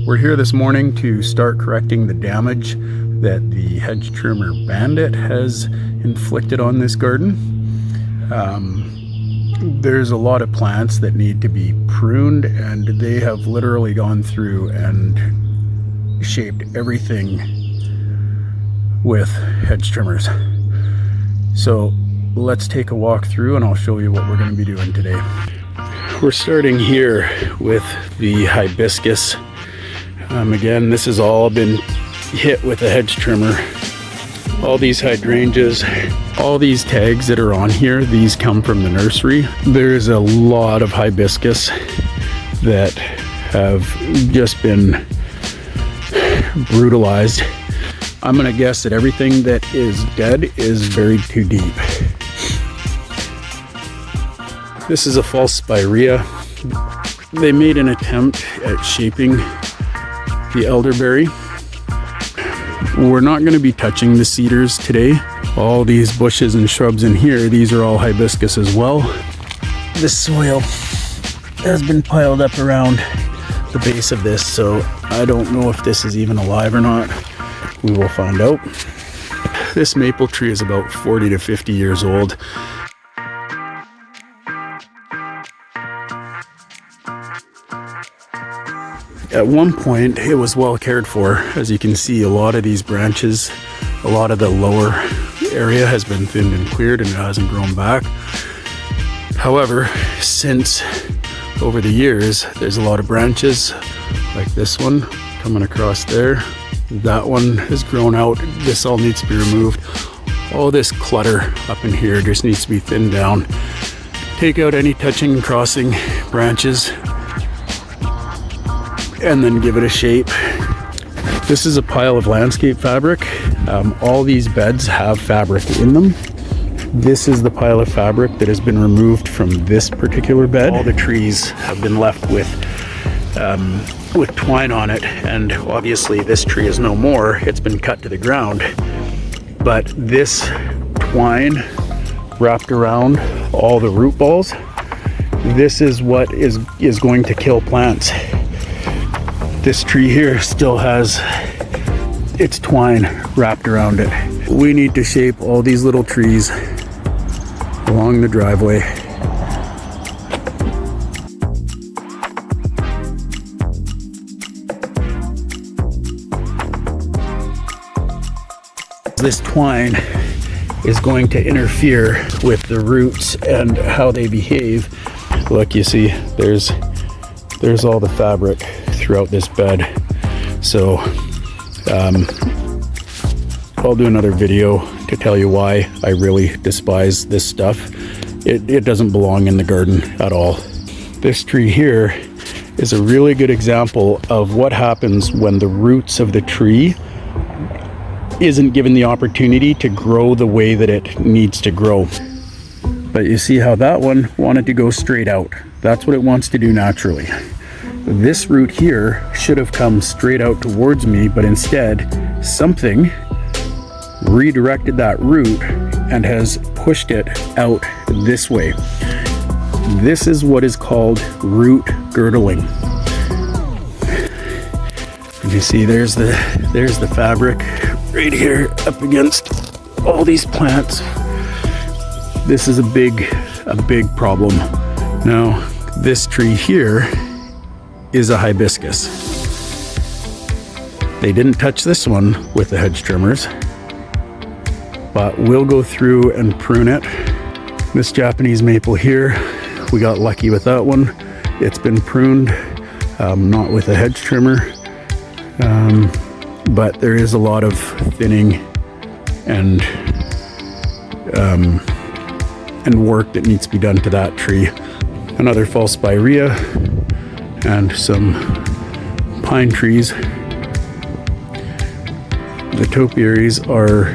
We're here this morning to start correcting the damage that the hedge trimmer Bandit has inflicted on this garden. There's a lot of plants that need to be pruned, and they have literally gone through and shaped everything with hedge trimmers. So let's take a walk through and I'll show you what we're going to be doing today. We're starting here with the hibiscus. Again, this has all been hit with a hedge trimmer. All these hydrangeas, all these tags that are on here, these come from the nursery. There's a lot of hibiscus that have just been brutalized. I'm gonna guess that everything that is dead is buried too deep. This is a false spirea. They made an attempt at shaping the elderberry. We're not going to be touching the cedars today. All these bushes and shrubs in here, these are all hibiscus as well. The soil has been piled up around the base of this, so I don't know if this is even alive or not. We will find out. This maple tree is about 40 to 50 years old. At one point, it was well cared for. As you can see, a lot of these branches, a lot of the lower area has been thinned and cleared and it hasn't grown back. However, since over the years, there's a lot of branches like this one coming across there. That one has grown out. This all needs to be removed. All this clutter up in here just needs to be thinned down. Take out any touching and crossing branches, and then give it a shape. This is a pile of landscape fabric. All these beds have fabric in them. This is the pile of fabric that has been removed from this particular bed. All the trees have been left with twine on it, and obviously this tree is no more. It's been cut to the ground. But this twine wrapped around all the root balls, this is what is going to kill plants. This tree here still has its twine wrapped around it. We need to shape all these little trees along the driveway. This twine is going to interfere with the roots and how they behave. Look, you see, there's all the fabric throughout this bed. So I'll do another video to tell you why I really despise this stuff. It doesn't belong in the garden at all. This tree here is a really good example of what happens when the roots of the tree isn't given the opportunity to grow the way that it needs to grow. But you see how that one wanted to go straight out. That's what it wants to do naturally. This root here should have come straight out towards me, but instead something redirected that root and has pushed it out this way. This is what is called root girdling. And you see there's the fabric right here up against all these plants. This is a big problem. Now, this tree here is a hibiscus. They didn't touch this one with the hedge trimmers, but we'll go through and prune it. This Japanese maple here, we got lucky with that one. It's been pruned, not with a hedge trimmer, but there is a lot of thinning and work that needs to be done to that tree. Another false spirea and some pine trees. The topiaries are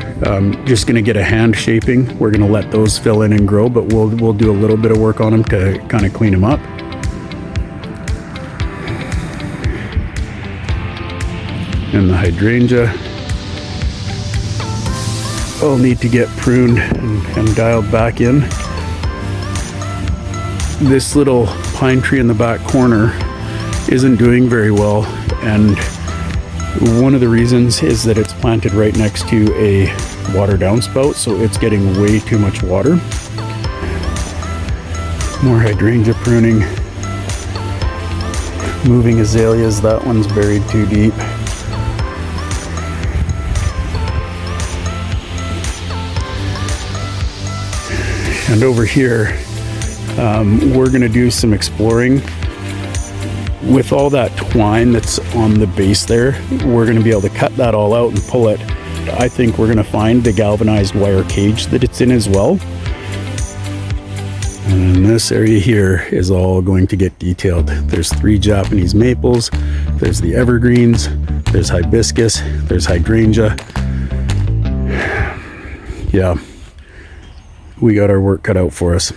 just going to get a hand shaping. We're going to let those fill in and grow, but we'll do a little bit of work on them to kind of clean them up. And the hydrangea all need to get pruned and dialed back in. This little pine tree in the back corner isn't doing very well. and one of the reasons is that it's planted right next to a water downspout, so it's getting way too much water. More hydrangea pruning. Moving azaleas, that one's buried too deep. And over here, we're gonna do some exploring. With all that twine that's on the base there, we're gonna be able to cut that all out and pull it. I think we're gonna find the galvanized wire cage that it's in as well. And this area here is all going to get detailed. There's 3 Japanese maples, there's the evergreens, there's hibiscus, there's hydrangea. Yeah, we got our work cut out for us.